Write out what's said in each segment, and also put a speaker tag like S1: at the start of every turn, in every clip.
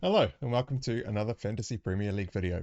S1: Hello and welcome to another Fantasy Premier League video.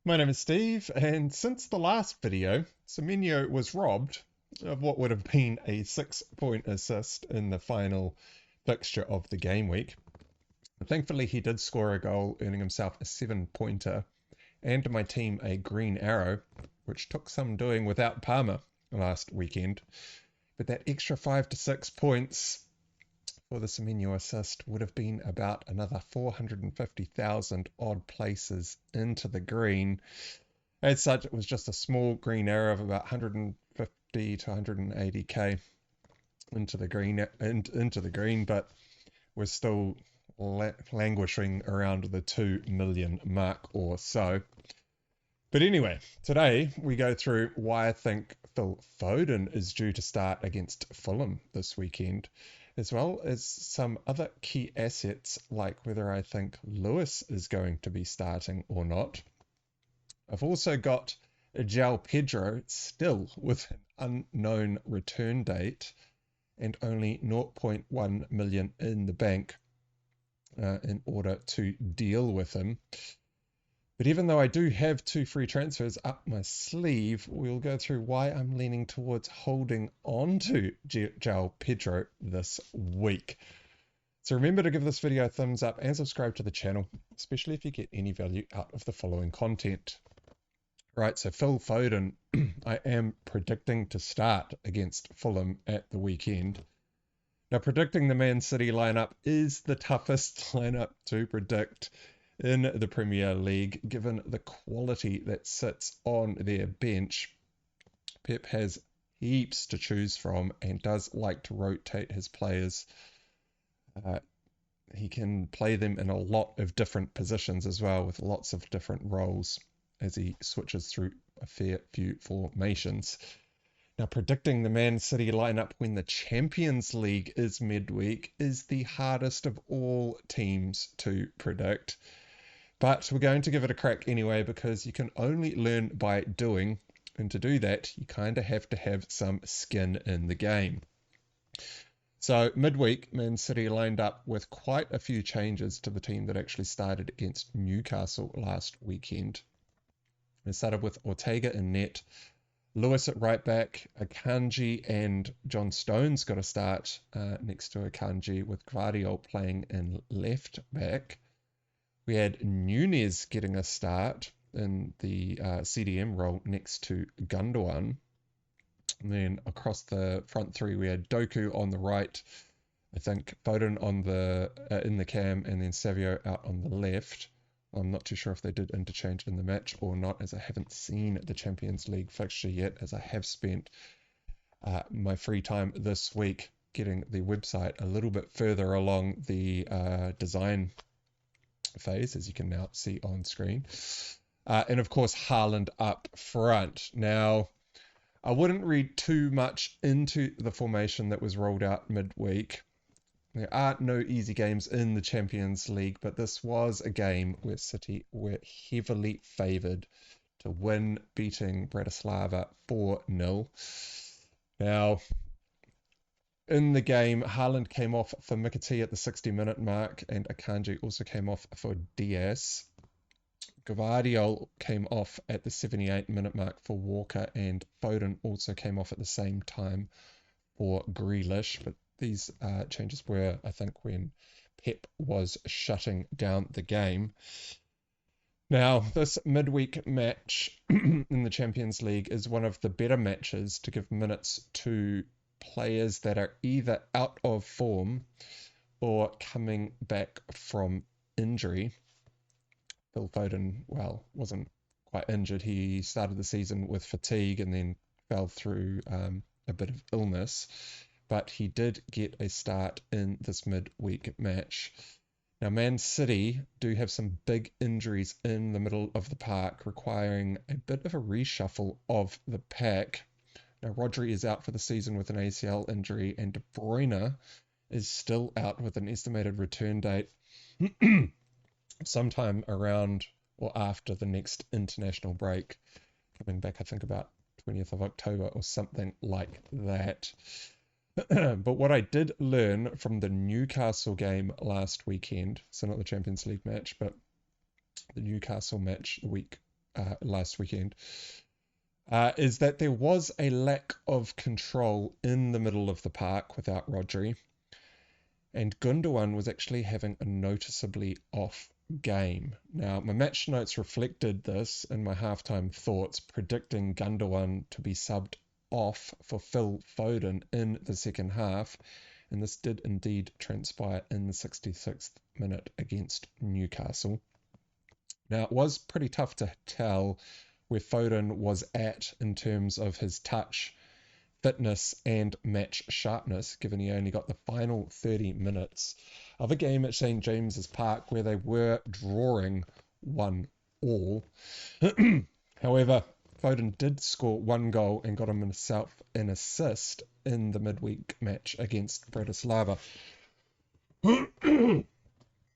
S1: My name is Steve, and since the last video, Semenyo was robbed of what would have been a 6-point assist in the final fixture of the game week. Thankfully, he did score a goal, earning himself a 7-pointer, and my team a green arrow, which took some doing without Palmer last weekend. But that extra 5 to 6 points for the Semenyo assist would have been about another 450,000 odd places into the green. As such, it was just a small green arrow of about 150 to 180k into the green, but we're still languishing around the 2 million mark or so. But anyway, today we go through why I think Foden is due to start against Fulham this weekend, as well as some other key assets like whether I think Lewis is going to be starting or not. I've also got Joao Pedro still with an unknown return date and only 0.1 million in the bank in order to deal with him. But even though I do have 2 free transfers up my sleeve, we'll go through why I'm leaning towards holding on to Joao Pedro this week. So remember to give this video a thumbs up and subscribe to the channel, especially if you get any value out of the following content. Right, so Phil Foden, I am predicting to start against Fulham at the weekend. Now, predicting the Man City lineup is the toughest lineup to predict in the Premier League, given the quality that sits on their bench. Pep has heaps to choose from and does like to rotate his players. He can play them in a lot of different positions as well, with lots of different roles as he switches through a fair few formations. Now, predicting the Man City lineup when the Champions League is midweek is the hardest of all teams to predict. But we're going to give it a crack anyway, because you can only learn by doing. And to do that, you kind of have to have some skin in the game. So midweek, Man City lined up with quite a few changes to the team that actually started against Newcastle last weekend. It started with Ortega in net, Lewis at right back, Akanji and John Stones got a start next to Akanji, with Guardiola playing in left back. We had Nunez getting a start in the CDM role next to Gundogan. And then across the front three, we had Doku on the right, I think Foden on the in the cam, and then Savio out on the left. I'm not too sure if they did interchange in the match or not, as I haven't seen the Champions League fixture yet, as I have spent my free time this week getting the website a little bit further along the design phase, as you can now see on screen. And of course, Haaland up front. Now, I wouldn't read too much into the formation that was rolled out midweek. There are no easy games in the Champions League, but this was a game where City were heavily favoured to win, beating Bratislava 4-0. Now, in the game, Haaland came off for Mikati at the 60-minute mark, and Akanji also came off for Diaz. Gvardiol came off at the 78-minute mark for Walker, and Foden also came off at the same time for Grealish. But these changes were, I think, when Pep was shutting down the game. Now, this midweek match in the Champions League is one of the better matches to give minutes to players that are either out of form or coming back from injury. Phil Foden, well, wasn't quite injured. He started the season with fatigue and then fell through a bit of illness, but he did get a start in this midweek match. Now, Man City do have some big injuries in the middle of the park, requiring a bit of a reshuffle of the pack. Now, Rodri is out for the season with an ACL injury, and De Bruyne is still out with an estimated return date sometime around or after the next international break, coming back, I think, about 20th of October or something like that. But what I did learn from the Newcastle game last weekend, so not the Champions League match, but the Newcastle match last weekend, is that there was a lack of control in the middle of the park without Rodri, and Gundogan was actually having a noticeably off game. Now, my match notes reflected this in my halftime thoughts, predicting Gundogan to be subbed off for Phil Foden in the second half, and this did indeed transpire in the 66th minute against Newcastle. Now, it was pretty tough to tell where Foden was at in terms of his touch, fitness, and match sharpness, given he only got the final 30 minutes of a game at St James's Park where they were drawing 1-1. However, Foden did score one goal and got himself an assist in the midweek match against Bratislava.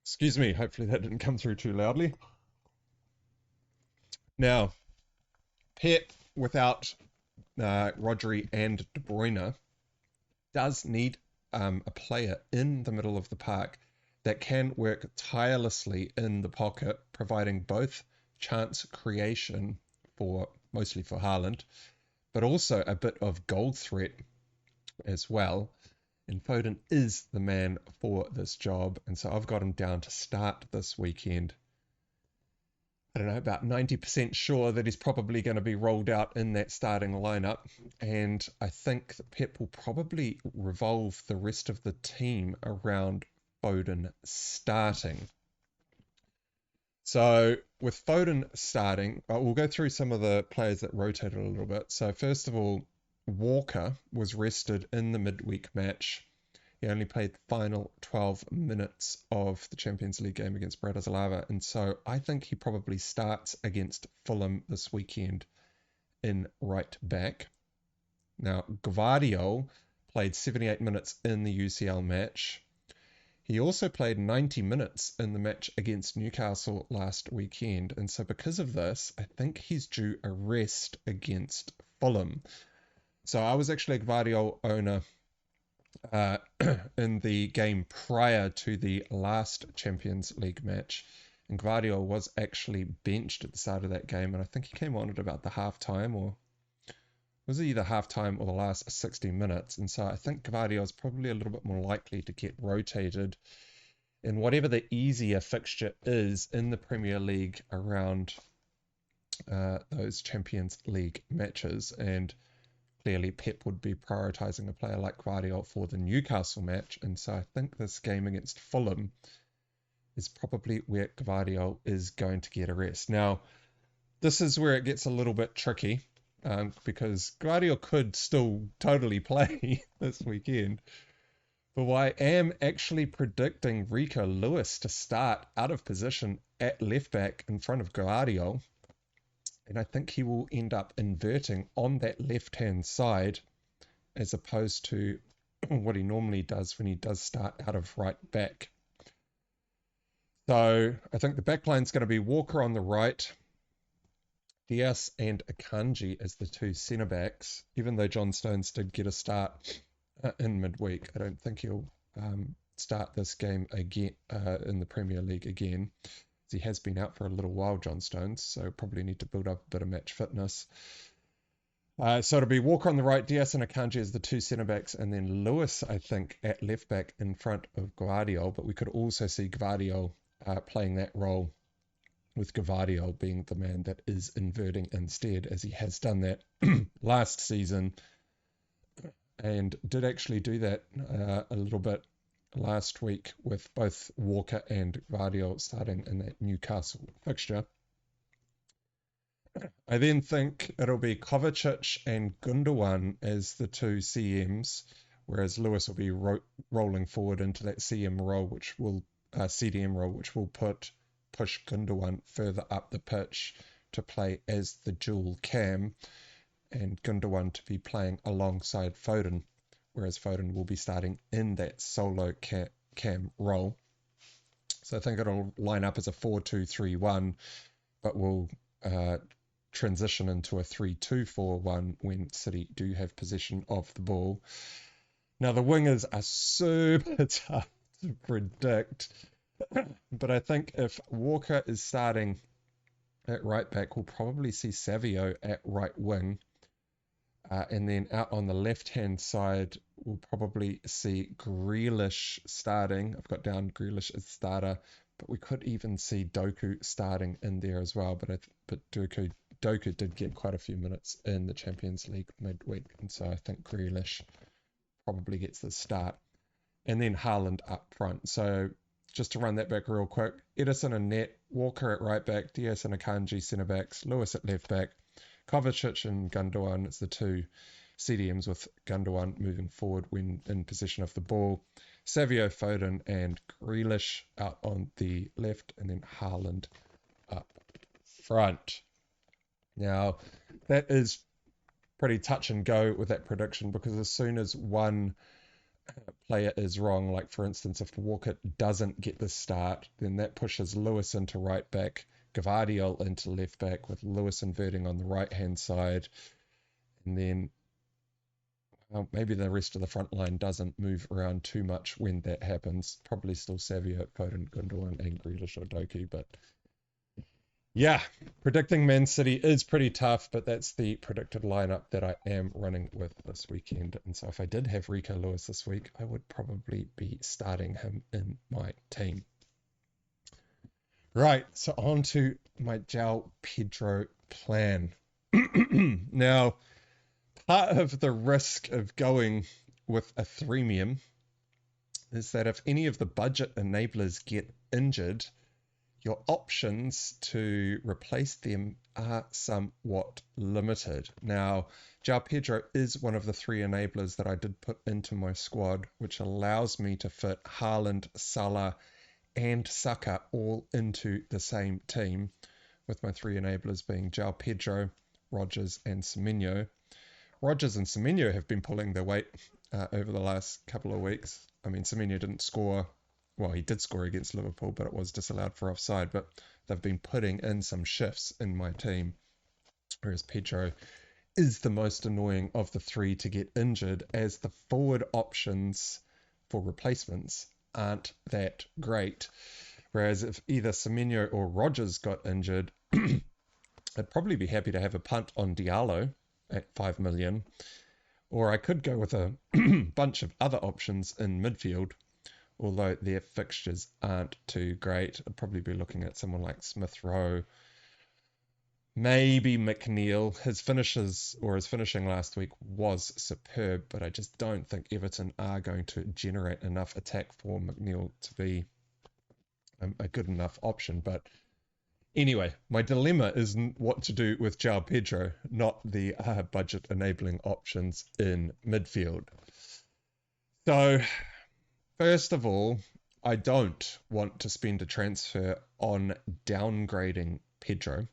S1: Excuse me, hopefully that didn't come through too loudly. Now, Pep without Rodri and De Bruyne does need a player in the middle of the park that can work tirelessly in the pocket, providing both chance creation mostly for Haaland, but also a bit of goal threat as well. And Foden is the man for this job, and so I've got him down to start this weekend. I don't know, about 90% sure that he's probably going to be rolled out in that starting lineup. And I think that Pep will probably revolve the rest of the team around Foden starting. So with Foden starting, we'll go through some of the players that rotated a little bit. So first of all, Walker was rested in the midweek match. He only played the final 12 minutes of the Champions League game against Bratislava, and so I think he probably starts against Fulham this weekend in right back. Now, Gvardiol played 78 minutes in the UCL match. He also played 90 minutes in the match against Newcastle last weekend, and so because of this, I think he's due a rest against Fulham. So I was actually a Gvardiol owner in the game prior to the last Champions League match. And Gvardiol was actually benched at the start of that game, and I think he came on at about the half-time, or was it either half-time or the last 60 minutes? And so I think Gvardiol is probably a little bit more likely to get rotated in whatever the easier fixture is in the Premier League around those Champions League matches. And clearly Pep would be prioritising a player like Gvardiol for the Newcastle match, and so I think this game against Fulham is probably where Gvardiol is going to get a rest. Now, this is where it gets a little bit tricky, because Gvardiol could still totally play this weekend, but I am actually predicting Rico Lewis to start out of position at left back in front of Gvardiol. And I think he will end up inverting on that left-hand side as opposed to what he normally does when he does start out of right back. So I think the back line's going to be Walker on the right, Diaz and Akanji as the two centre backs. Even though John Stones did get a start in midweek, I don't think he'll start this game again in the Premier League again. He has been out for a little while, John Stones, so probably need to build up a bit of match fitness. So it'll be Walker on the right, Diaz and Akanji as the two centre-backs, and then Lewis, I think, at left-back in front of Gvardiol, but we could also see Gvardiol playing that role, with Gvardiol being the man that is inverting instead, as he has done that last season, and did actually do that a little bit last week with both Walker and Gvardiol starting in that Newcastle fixture. I then think it'll be Kovacic and Gundogan as the two CMs, whereas Lewis will be rolling forward into that CM role, which will CDM role, which will push Gundogan further up the pitch to play as the dual cam, and Gundogan to be playing alongside Foden, whereas Foden will be starting in that solo cam role. So I think it'll line up as a 4-2-3-1, but will transition into a 3-2-4-1 when City do have possession of the ball. Now, the wingers are super tough to predict, but I think if Walker is starting at right back, we'll probably see Savio at right wing. And then out on the left-hand side, we'll probably see Grealish starting. I've got down Grealish as starter, but we could even see Doku starting in there as well. But Doku did get quite a few minutes in the Champions League midweek, and so I think Grealish probably gets the start. And then Haaland up front. So just to run that back real quick, Edison and Net, Walker at right back, Diaz and Akanji centre backs, Lewis at left back, Kovacic and Gundogan. It's the two CDMs with Gundogan moving forward when in possession of the ball. Savio, Foden and Grealish out on the left, and then Haaland up front. Now, that is pretty touch and go with that prediction, because as soon as one player is wrong, like for instance, if Walker doesn't get the start, then that pushes Lewis into right back, Gvardiol into left back, with Lewis inverting on the right hand side, and then maybe the rest of the front line doesn't move around too much when that happens. Probably still Savio, Foden, Gundogan, and Grealish or Doku, but yeah, predicting Man City is pretty tough, but that's the predicted lineup that I am running with this weekend. And so if I did have Rico Lewis this week, I would probably be starting him in my team. Right, so on to my Joao Pedro plan. Now, part of the risk of going with a threemium is that if any of the budget enablers get injured, your options to replace them are somewhat limited. Now, Joao Pedro is one of the three enablers that I did put into my squad, which allows me to fit Haaland, Salah, and Saka all into the same team, with my three enablers being Joao Pedro, Rodgers, and Semenyo. Rodgers and Semenyo have been pulling their weight over the last couple of weeks. I mean, Semenyo didn't score. Well, he did score against Liverpool, but it was disallowed for offside. But they've been putting in some shifts in my team, whereas Pedro is the most annoying of the three to get injured, as the forward options for replacements aren't that great. Whereas if either Semenyo or Rodgers got injured, I'd probably be happy to have a punt on Diallo at 5 million, or I could go with a bunch of other options in midfield, although their fixtures aren't too great. I'd probably be looking at someone like Smith Rowe, maybe McNeil. His finishing last week was superb, but I just don't think Everton are going to generate enough attack for McNeil to be a good enough option. But anyway, my dilemma is what to do with Joao Pedro, not the budget enabling options in midfield. So, first of all, I don't want to spend a transfer on downgrading Pedro,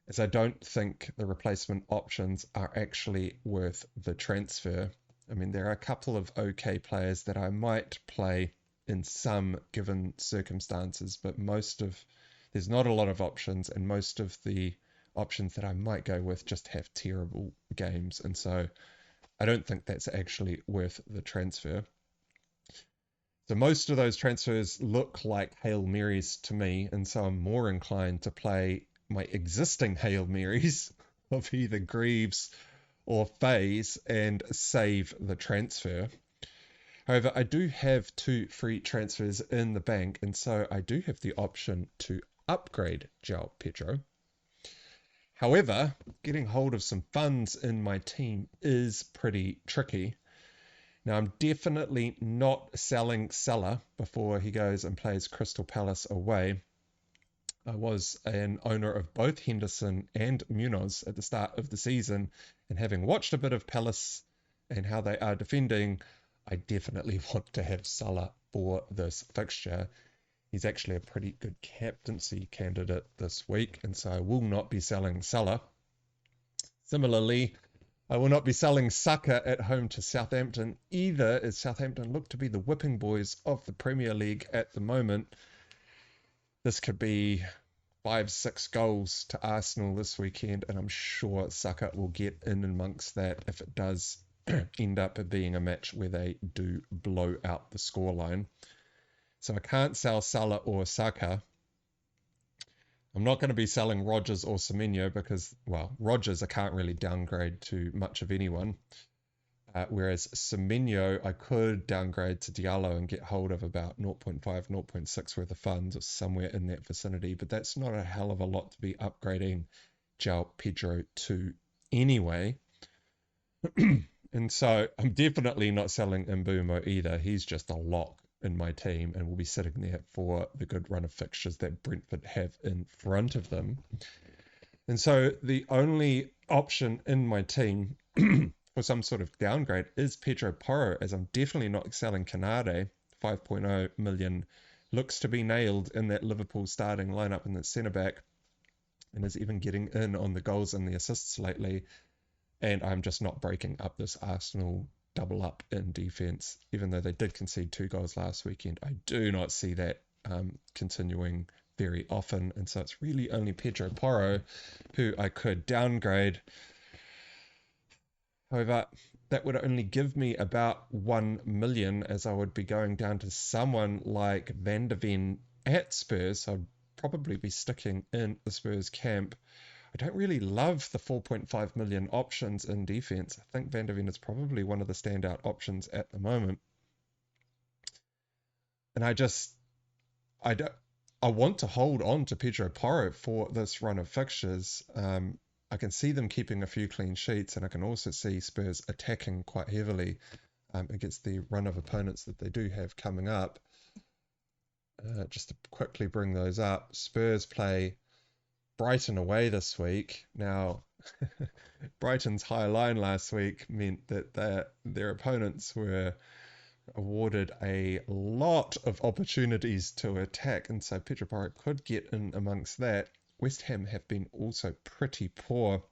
S1: as I don't think the replacement options are actually worth the transfer. I mean, there are a couple of okay players that I might play in some given circumstances, but there's not a lot of options, and most of the options that I might go with just have terrible games, and so I don't think that's actually worth the transfer. So most of those transfers look like Hail Marys to me, and so I'm more inclined to play my existing Hail Marys of either Greaves or Faze and save the transfer. However, I do have 2 free transfers in the bank, and so I do have the option to upgrade Joao Pedro. However, getting hold of some funds in my team is pretty tricky. Now, I'm definitely not selling Salah before he goes and plays Crystal Palace away. I was an owner of both Henderson and Munoz at the start of the season, and having watched a bit of Palace and how they are defending, I definitely want to have Salah for this fixture. He's actually a pretty good captaincy candidate this week, and so I will not be selling Salah. Similarly, I will not be selling Saka at home to Southampton either, as Southampton look to be the whipping boys of the Premier League at the moment. This could be 5-6 goals to Arsenal this weekend, and I'm sure Saka will get in amongst that if it does end up being a match where they do blow out the scoreline. So I can't sell Salah or Saka. I'm not going to be selling Rodgers or Semenyo because, well, Rodgers I can't really downgrade to much of anyone. Whereas Semenyo, I could downgrade to Diallo and get hold of about 0.5, 0.6 worth of funds or somewhere in that vicinity. But that's not a hell of a lot to be upgrading Joao Pedro to anyway. And so I'm definitely not selling Mbumo either. He's just a lock in my team and will be sitting there for the good run of fixtures that Brentford have in front of them. And so the only option in my team for some sort of downgrade is Pedro Porro, as I'm definitely not selling Canade. 5.0 million looks to be nailed in that Liverpool starting lineup in the centre-back and is even getting in on the goals and the assists lately. And I'm just not breaking up this Arsenal double up in defence, even though they did concede 2 goals last weekend. I do not see that continuing very often, and so it's really only Pedro Porro who I could downgrade. However, that would only give me about 1 million, as I would be going down to someone like Van de Ven at Spurs. I'd probably be sticking in the Spurs camp. I don't really love the 4.5 million options in defense. I think Van de Ven is probably one of the standout options at the moment. And I want to hold on to Pedro Porro for this run of fixtures. I can see them keeping a few clean sheets, and I can also see Spurs attacking quite heavily against the run of opponents that they do have coming up. Just to quickly bring those up, Spurs play Brighton away this week. Now, Brighton's high line last week meant that their opponents were awarded a lot of opportunities to attack, and so Pedro Porro could get in amongst that. West Ham have been also pretty poor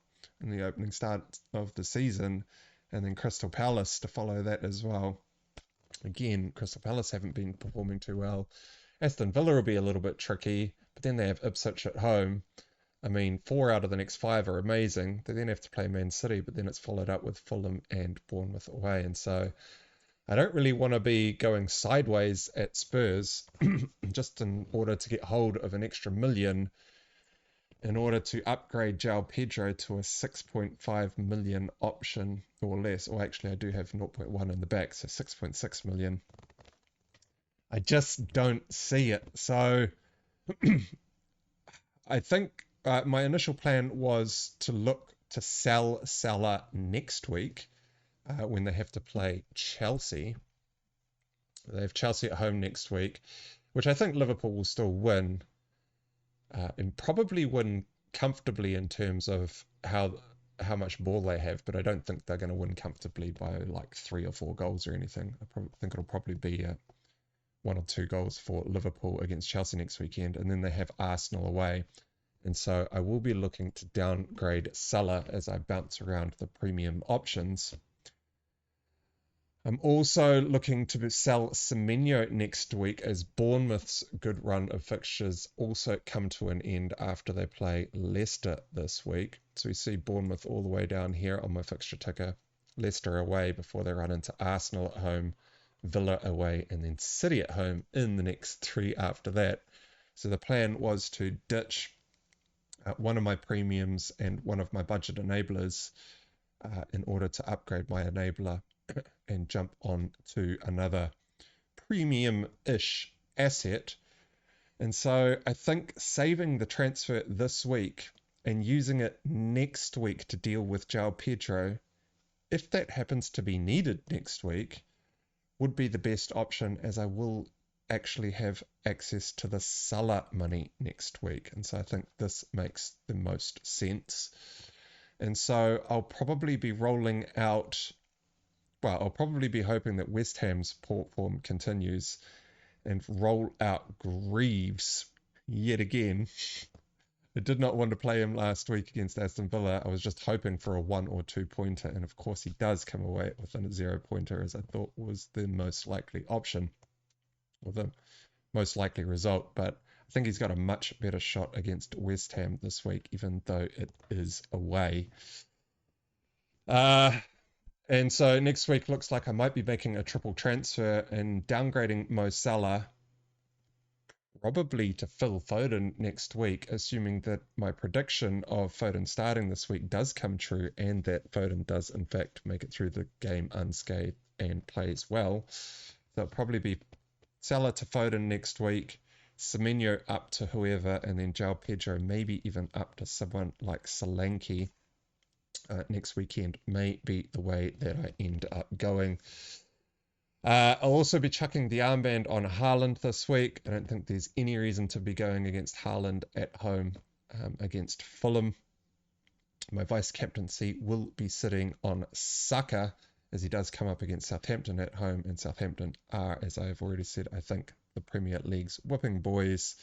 S1: in the opening start of the season, and then Crystal Palace to follow that as well. Again, Crystal Palace haven't been performing too well. Aston Villa will be a little bit tricky, but then they have Ipswich at home. I mean, 4 out of the next 5 are amazing. They then have to play Man City, but then it's followed up with Fulham and Bournemouth away. And so I don't really want to be going sideways at Spurs just in order to get hold of an extra million in order to upgrade Joao Pedro to a 6.5 million option or less. Or actually, I do have 0.1 in the back, so 6.6 million. I just don't see it. So I think my initial plan was to look to sell Salah next week when they have to play Chelsea. They have Chelsea at home next week, which I think Liverpool will still win and probably win comfortably in terms of how much ball they have, but I don't think they're going to win comfortably by like 3 or 4 goals or anything. I think it'll probably be 1 or 2 goals for Liverpool against Chelsea next weekend, and then they have Arsenal away. And so I will be looking to downgrade Salah as I bounce around the premium options. I'm also looking to sell Semenyo next week as Bournemouth's good run of fixtures also come to an end after they play Leicester this week. So we see Bournemouth all the way down here on my fixture ticker. Leicester away before they run into Arsenal at home, Villa away, and then City at home in the next 3 after that. So the plan was to ditch one of my premiums and one of my budget enablers in order to upgrade my enabler and jump on to another premium-ish asset. And so I think saving the transfer this week and using it next week to deal with Joao Pedro, if that happens to be needed next week, would be the best option, as I will actually have access to the Salah money next week. And so I think this makes the most sense. And so I'll probably be rolling out, well, I'll probably be hoping that West Ham's poor form continues and roll out Greaves yet again. I did not want to play him last week against Aston Villa. I was just hoping for a 1 or 2 pointer, and of course he does come away with a 0 pointer, as I thought was the most likely option, or the most likely result. But I think he's got a much better shot against West Ham this week, even though it is away. And so next week looks like I might be making a triple transfer and downgrading Mo Salah probably to Phil Foden next week, assuming that my prediction of Foden starting this week does come true and that Foden does in fact make it through the game unscathed and plays well. So it'll probably be Salah to Foden next week, Semenyo up to whoever, and then Joao Pedro maybe even up to someone like Solanke next weekend may be the way that I end up going. I'll also be chucking the armband on Haaland this week. I don't think there's any reason to be going against Haaland at home against Fulham. My vice captaincy will be sitting on Saka as he does come up against Southampton at home, and Southampton are, as I have already said, I think the Premier League's whipping boys.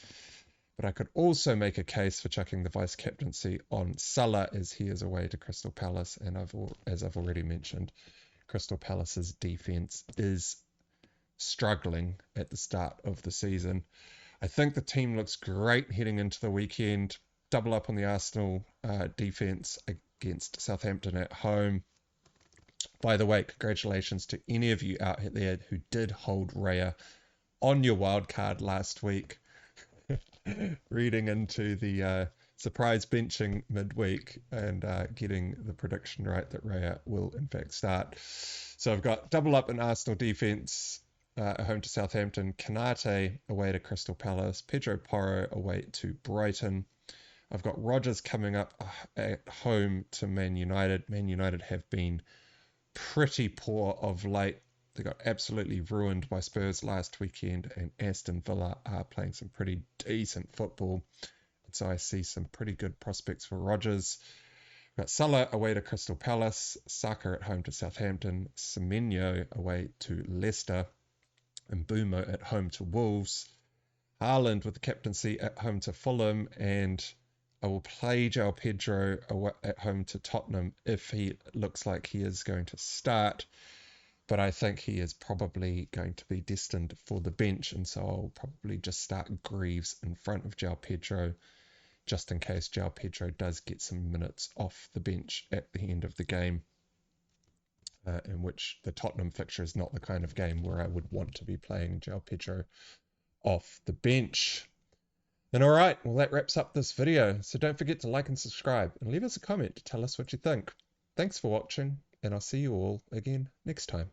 S1: But I could also make a case for chucking the vice captaincy on Salah as he is away to Crystal Palace, and as I've already mentioned, Crystal Palace's defense is struggling at the start of the season. I think the team looks great heading into the weekend. Double up on the Arsenal defense against Southampton at home. By the way, congratulations to any of you out there who did hold Raya on your wildcard last week. Reading into the surprise benching midweek and getting the prediction right that Raya will in fact start. So I've got double up in Arsenal defense, home to Southampton, Kanate away to Crystal Palace, Pedro Porro away to Brighton. I've got Rodgers coming up at home to Man United. Man United have been pretty poor of late. They got absolutely ruined by Spurs last weekend, and Aston Villa are playing some pretty decent football. And so I see some pretty good prospects for Rodgers. We've got Salah away to Crystal Palace, Saka at home to Southampton, Semenyo away to Leicester, and Mbumo at home to Wolves. Haaland with the captaincy at home to Fulham, and I will play Joao Pedro at home to Tottenham if he looks like he is going to start. But I think he is probably going to be destined for the bench, and so I'll probably just start Greaves in front of Joao Pedro, just in case Joao Pedro does get some minutes off the bench at the end of the game, in which the Tottenham fixture is not the kind of game where I would want to be playing Joao Pedro off the bench. And all right, well, that wraps up this video. So don't forget to like and subscribe and leave us a comment to tell us what you think. Thanks for watching, and I'll see you all again next time.